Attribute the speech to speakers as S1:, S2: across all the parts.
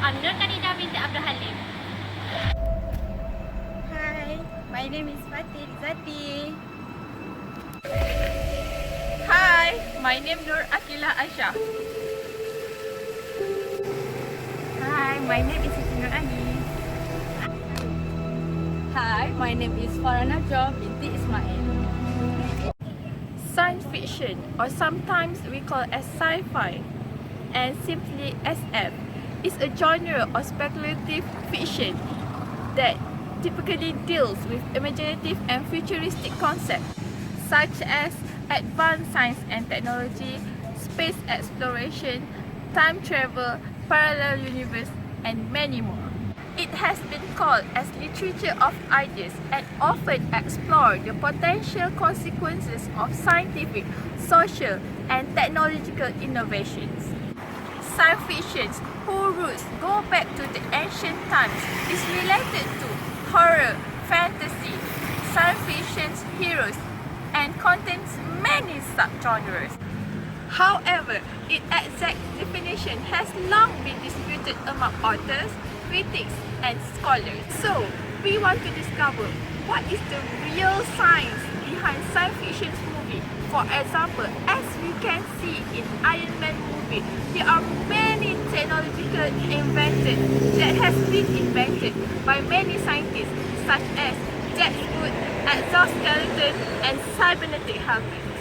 S1: I'm Nora Liza binti Ibnu Hanif.
S2: Hi, my name is Fatih Rizati. Hi, my name is Nur Akila Aisha. Hi, my name is Siti Nur Anis.
S3: Hi, my name is Farana Jo binti Ismail.
S2: Science fiction, or sometimes we call as sci-fi, and simply SF, is a genre of speculative fiction that typically deals with imaginative and futuristic concepts such as advanced science and technology, space exploration, time travel, parallel universe, and many more. It has been called as literature of ideas and often explore the potential consequences of scientific, social, and technological innovations. Science fiction's whose roots go back to the ancient times is related to horror, fantasy, science fiction's heroes, and contains many subgenres. However, its exact definition has long been disputed among authors, critics, and scholars. So, we want to discover what is the real science behind science fiction's movie. For example, as we can see in Iron Man movie, there are many technological inventions that has been invented by many scientists such as jet suit, exoskeleton, and cybernetic helmets.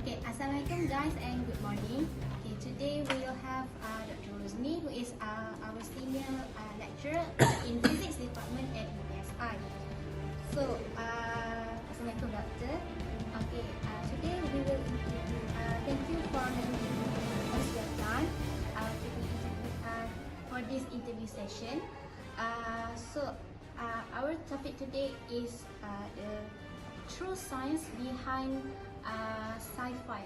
S1: Okay, Assalamualaikum guys and good morning. Okay, today we will have Dr. Rozni, who is our senior lecturer in physics department at USI. So, Assalamualaikum Doctor. Okay, today we will interview. Thank you for us your time to be interview for this interview session. Our topic today is the true science behind sci-fi,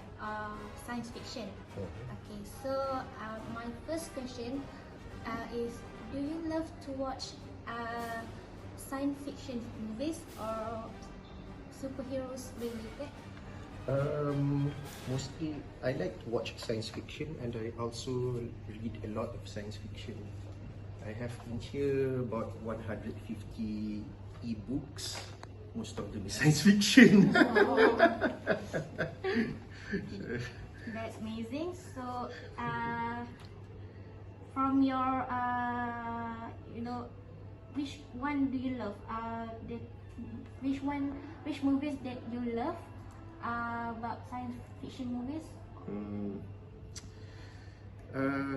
S1: science fiction. Okay, so my first question is: do you love to watch science fiction movies or superheroes related?
S4: Mostly I like to watch science fiction, and I also read a lot of science fiction. I have in here about 150 e-books. Most of them is science fiction.
S1: That's amazing. So, from your, which one do you love? Which movies that you love about science fiction movies?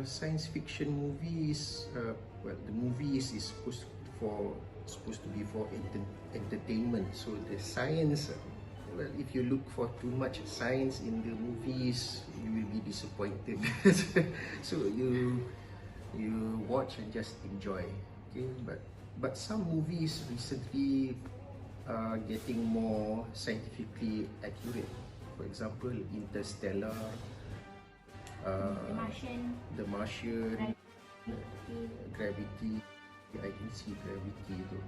S4: Science fiction movies. Well, the movies is supposed to be for entertainment. So the science. Well, if you look for too much science in the movies, you will be disappointed. So you watch and just enjoy. Okay, but some movies recently are getting more scientifically accurate. For example, Interstellar, The Martian, Gravity. I can see Gravity too.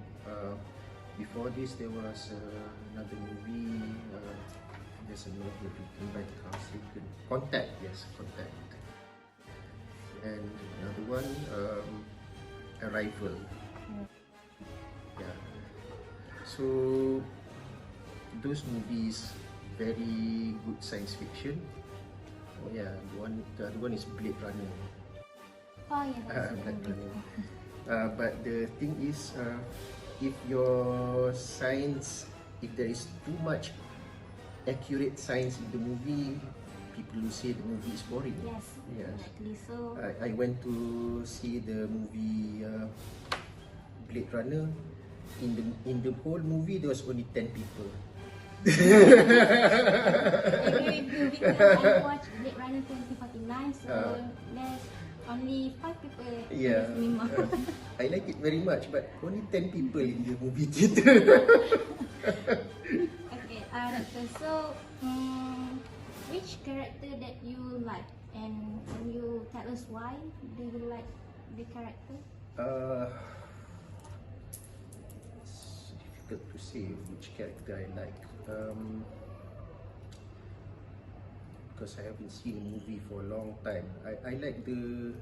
S4: Before this, there was another movie. There's another written by translated. Contact, yes, Contact. And another one, Arrival. Yeah. So those movies, very good science fiction. Oh yeah, the other one is Blade Runner.
S1: Oh yeah,
S4: Blade Runner. But the thing is, if your science, if there is too much accurate science in the movie, people will say the movie is boring.
S1: Yes, exactly. So
S4: I went to see the movie Blade Runner. In the whole movie, there was only 10 people.
S1: I agree with you because I watched Blade Runner 2049, so there's only 5 people
S4: Yeah,
S1: in the cinema.
S4: I like it very much, but only 10 people in the movie theater.
S1: Okay, Doctor, so which character that you like, and can you tell us why do you like the character?
S4: It's difficult to say which character I like. because I haven't seen a movie for a long time. I like the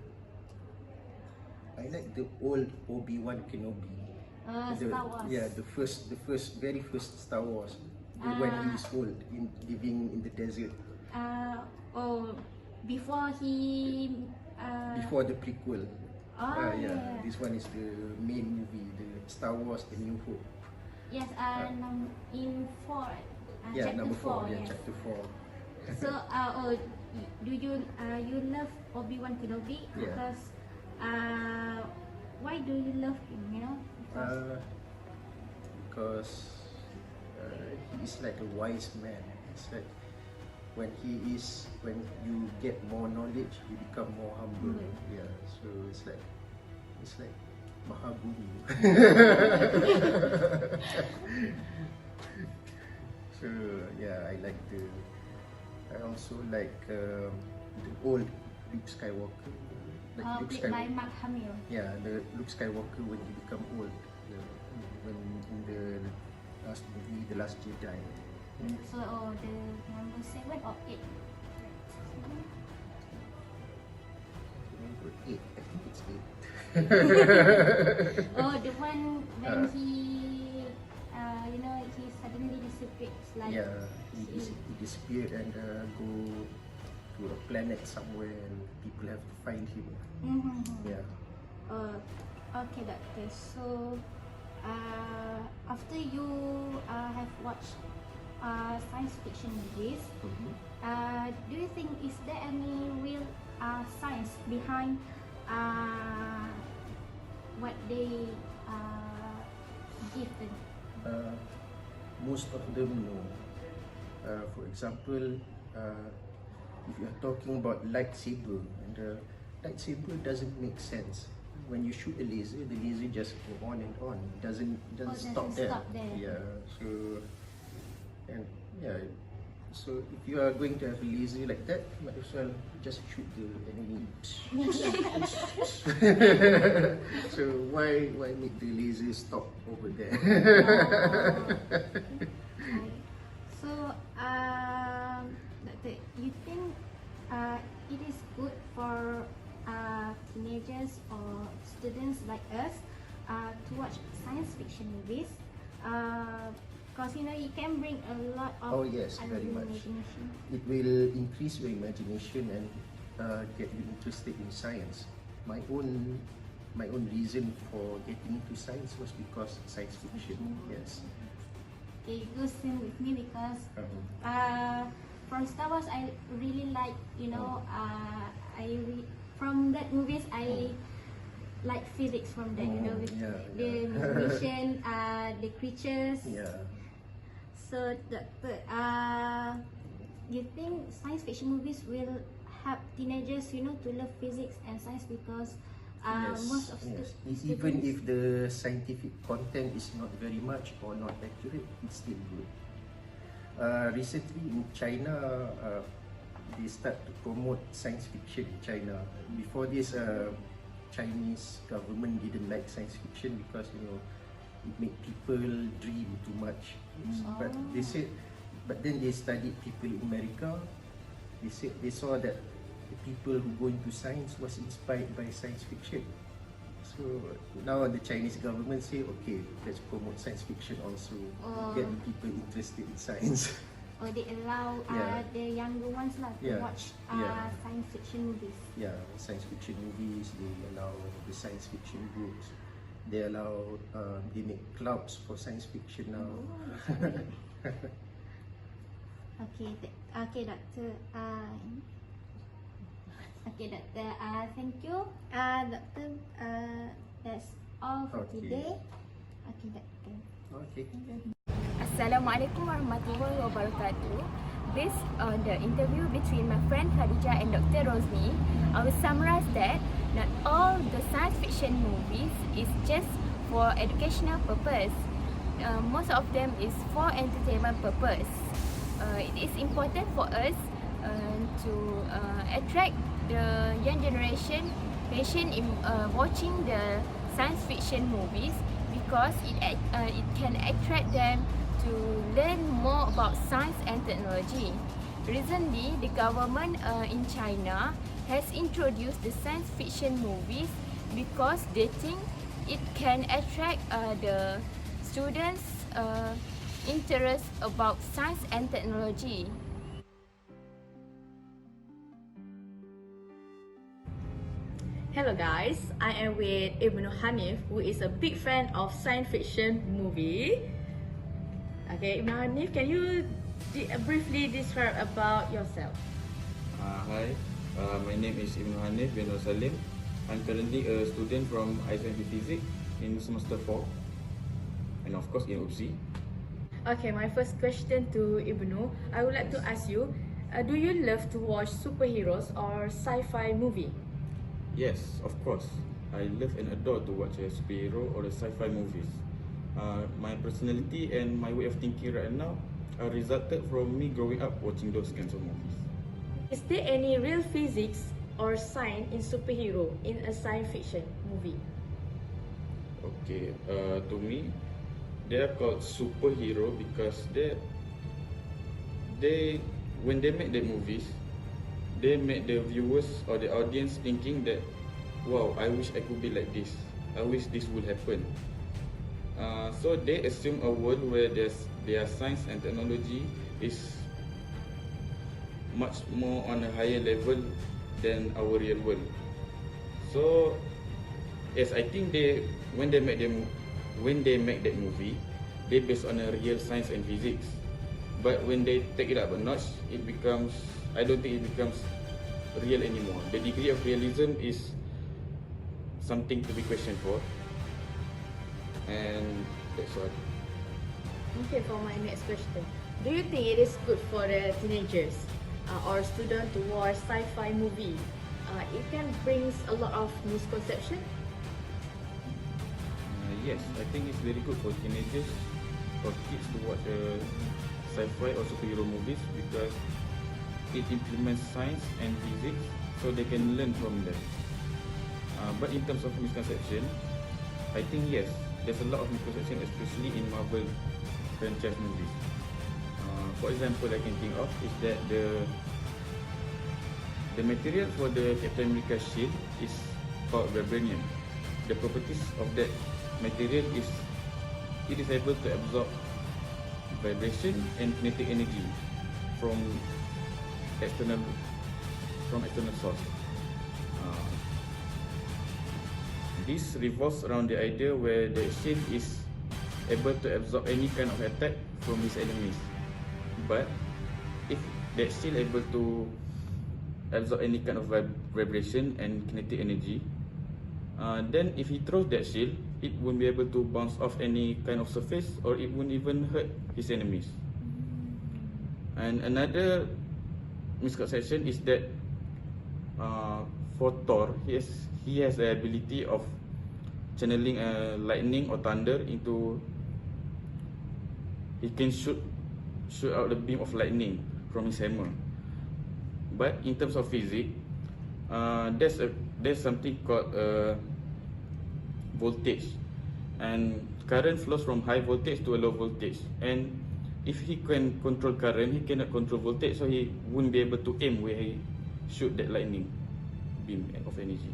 S4: old Obi-Wan Kenobi.
S1: Star Wars.
S4: Yeah, the very first Star Wars. When he is old, living in the desert.
S1: Before he.
S4: Before the prequel.
S1: Yeah.
S4: This one is the main movie, the Star Wars: The New Hope.
S1: Yes, in 4.
S4: Yeah,
S1: chapter
S4: number 4. Yeah,
S1: yes.
S4: chapter 4.
S1: So, do you love Obi-Wan Kenobi?
S4: Yeah.
S1: Because why do you love him? You know.
S4: Because he is like a wise man. It's like when you get more knowledge, you become more humble. Yeah, so it's like Mahaguru. So yeah, I also like the old Luke Skywalker. Like
S1: Played by Mark Hamill.
S4: Yeah, the Luke Skywalker when he become old. When in the last movie, The Last Jedi.
S1: So the number 7 or 8?
S4: Number 8. I think it's 8.
S1: The one when he suddenly disappears. Like
S4: he disappeared and go to a planet somewhere and people have to find him. Yeah.
S1: Okay, doctor. So after you have watched science fiction movies, do you think is there any real science behind what they give them?
S4: Most of them no. For example, if you are talking about lightsaber, and lightsaber doesn't make sense. When you shoot a laser, the laser just go on and on. It doesn't stop there. Yeah. So if you are going to have a laser like that, you might as well just shoot the enemy. So why make the laser stop over there?
S1: So doctor, you think it is good for teenagers or students like us to watch science fiction movies? Because it can bring a lot of
S4: very much.
S1: imagination.
S4: It will increase your imagination and get you interested in science. My own reason for getting into science was because science fiction. Yes.
S1: It goes in with me because from Star Wars I really like from that movies I like physics from that with the mission, the creatures.
S4: Yeah.
S1: So doctor, you think science fiction movies will help teenagers to love physics and science because most of
S4: even if the scientific content is not very much or not accurate, it's still good. Recently in China, they start to promote science fiction in China. Before this, Chinese government didn't like science fiction because it made people dream too much. But then they studied people in America. They said they saw that the people who go into science was inspired by science fiction. So now the Chinese government say, okay, let's promote science fiction also, get the people interested in science.
S1: Or they allow the younger ones to watch science fiction movies.
S4: Yeah, science fiction movies. They allow the science fiction books. They allow they make clubs for science fiction now.
S1: Okay, doctor. Okay, doctor. Thank you, doctor. That's all for today. Okay, doctor.
S4: Okay.
S2: Assalamualaikum warahmatullahi wabarakatuh. Based on the interview between my friend Khadijah and Dr. Rozni, I will summarize that not all the science fiction movies is just for educational purpose. Most of them is for entertainment purpose. It is important for us to attract the young generation patient in watching the science fiction movies because it can attract them to learn more about science and technology. Recently, the government in China has introduced the science fiction movies because they think it can attract the students' interest about science and technology.
S3: Hello guys, I am with Ibnu Hanif, who is a big fan of science fiction movie. Okay, Ibnu Hanif, can you briefly describe about yourself?
S5: Hi, my name is Ibnu Hanif bin Salim. I'm currently a student from ISMP Physics in semester 4 and of course in UPSI.
S3: Okay, my first question to Ibnu, I would like to ask you, do you love to watch superheroes or sci-fi movie?
S5: Yes, of course. I love and adore to watch a superhero or a sci-fi movies. My personality and my way of thinking right now are resulted from me growing up watching those kinds of movies.
S3: Is there any real physics or science in superhero in a science fiction movie?
S5: Okay, to me, they are called superhero because they when they make the movies, they make the viewers or the audience thinking that, wow, I wish I could be like this. I wish this would happen. So they assume a world where their science and technology is much more on a higher level than our real world. So yes, I think when they make that movie, they based on a real science and physics. But when they take it up a notch, I don't think it becomes real anymore. The degree of realism is something to be questioned for, and that's all.
S3: Okay, for my next question, do you think it is good for the teenagers or students to watch sci-fi movie? It can bring a lot of misconception.
S5: Yes, I think it's very good for teenagers or kids to watch sci-fi or superhero movies because it implements science and physics so they can learn from them. But in terms of misconception, I think yes, there's a lot of misconception, especially in Marvel franchise movies. For example, I can think of is that the material for the Captain America shield is called vibranium. The properties of that material is it is able to absorb vibration and kinetic energy from external source. This revolves around the idea where the shield is able to absorb any kind of attack from his enemies. But if that shield able to absorb any kind of vibration and kinetic energy, then if he throws that shield, it won't be able to bounce off any kind of surface, or it won't even hurt his enemies. And another misconception is that for Thor, he has the ability of channeling lightning or thunder into. He can shoot out the beam of lightning from his hammer. But in terms of physics, there's something called voltage, and current flows from high voltage to a low voltage. And if he can control current, he cannot control voltage, so he won't be able to aim where he shoot that lightning beam of energy.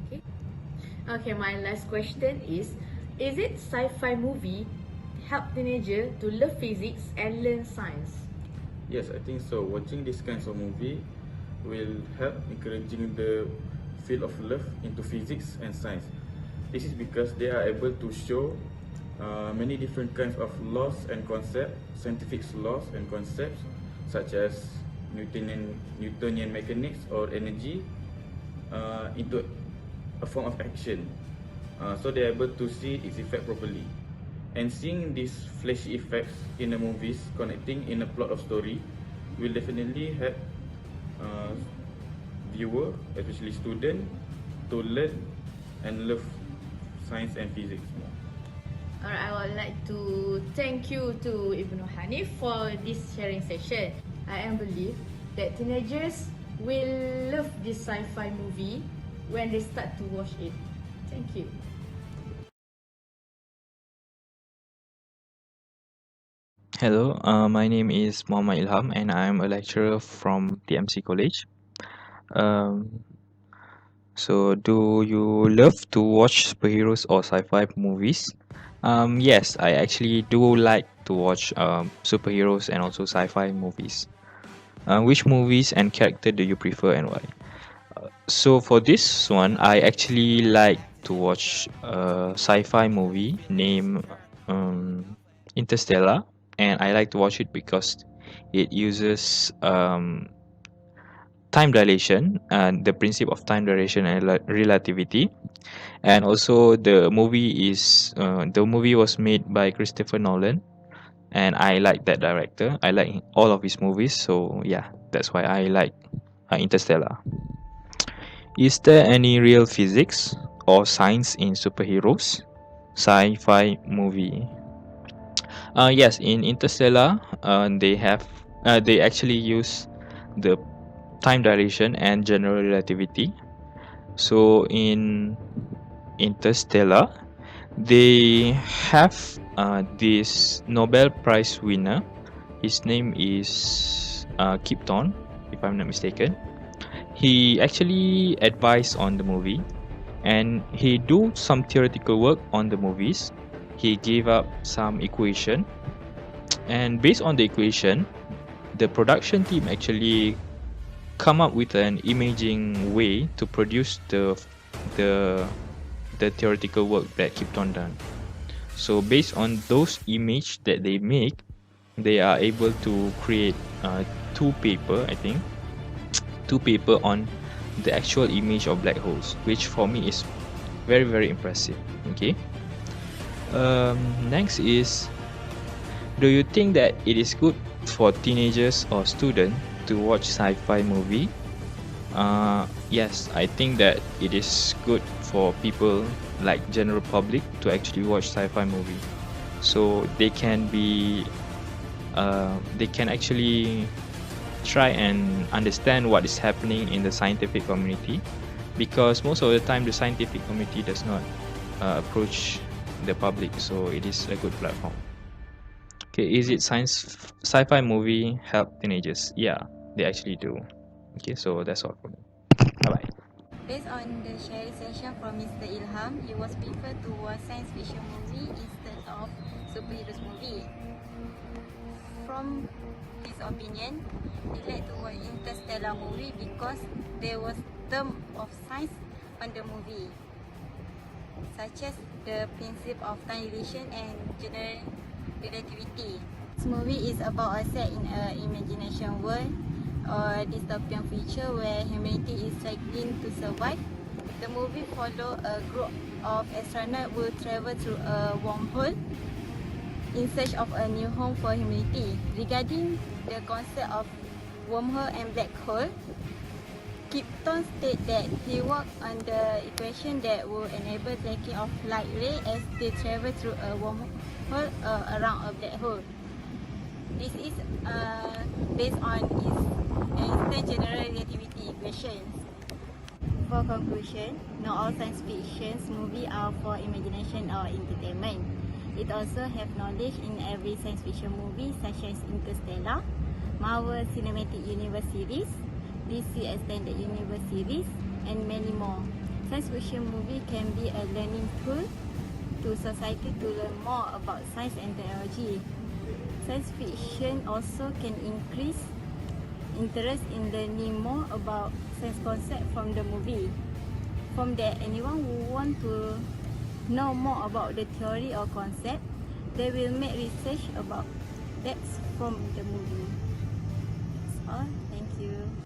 S3: Okay. Okay, my last question is it sci-fi movie help teenager to love physics and learn science?
S5: Yes, I think so. Watching these kinds of movie will help encouraging the field of love into physics and science. This is because they are able to show many different kinds of laws and concepts, scientific laws and concepts, such as Newtonian mechanics or energy, into a form of action. So they are able to see its effect properly. And seeing these flashy effects in the movies connecting in a plot of story will definitely help viewer, especially student, to learn and love science and physics more.
S3: Alright, I would like to thank you to Ibnu Hanif for this sharing session. I am believe that teenagers will love this sci-fi movie when they start to watch it. Thank you.
S6: Hello, my name is Muhammad Eilham and I'm a lecturer from TMC College. Um, so, do you love to watch superheroes or sci-fi movies? Yes, I actually do like to watch superheroes and also sci-fi movies. Which movies and character do you prefer and why? So for this one, I actually like to watch a sci-fi movie named Interstellar, and I like to watch it because it uses time dilation and the principle of time dilation and relativity. And also the movie was made by Christopher Nolan, and I like that director. I like all of his movies, so yeah, that's why I like Interstellar. Is there any real physics or science in superheroes? Sci-fi movie. Yes, in Interstellar, they actually use the time dilation and general relativity. So in Interstellar, they have this Nobel Prize winner. His name is Kipton, if I'm not mistaken. He actually advised on the movie and he do some theoretical work on the movies. He gave up some equation, and based on the equation, the production team actually come up with an imaging way to produce the the theoretical work that kept on done. So based on those image that they make, they are able to create two paper, I think, two paper on the actual image of black holes, which for me is very impressive. Okay. Next is, do you think that it is good for teenagers or students to watch sci-fi movie? Yes, I think that it is good for people like general public to actually watch sci-fi movie, so they can actually try and understand what is happening in the scientific community, because most of the time the scientific community does not approach the public, so it is a good platform. Okay, is it sci-fi movie help teenagers? Yeah, they actually do. Okay, so that's all for me. Bye bye.
S7: Based on the sharing session from Mr. Ilham, he was preferred to watch science fiction movie instead of superheroes movie. From his opinion, he liked to watch Interstellar movie because there was term of science on the movie, such as the principle of time dilation and general relativity. This movie is about a set in an imagination world or dystopian future where humanity is struggling to survive. The movie follows a group of astronauts who travel through a wormhole in search of a new home for humanity. Regarding the concept of wormhole and black hole, Kipton stated that he worked on the equation that will enable tracking of light rays as they travel through a wormhole around a black hole. This is based on his Einstein general relativity equations. For conclusion, not all science fiction movies are for imagination or entertainment. It also have knowledge in every science fiction movie, such as Interstellar, Marvel Cinematic Universe series, DC Extended Universe series, and many more. Science fiction movie can be a learning tool to society to learn more about science and technology. Science fiction also can increase interest in learning more about science concept from the movie. From that, anyone who want to know more about the theory or concept, they will make research about that from the movie. That's all. Thank you.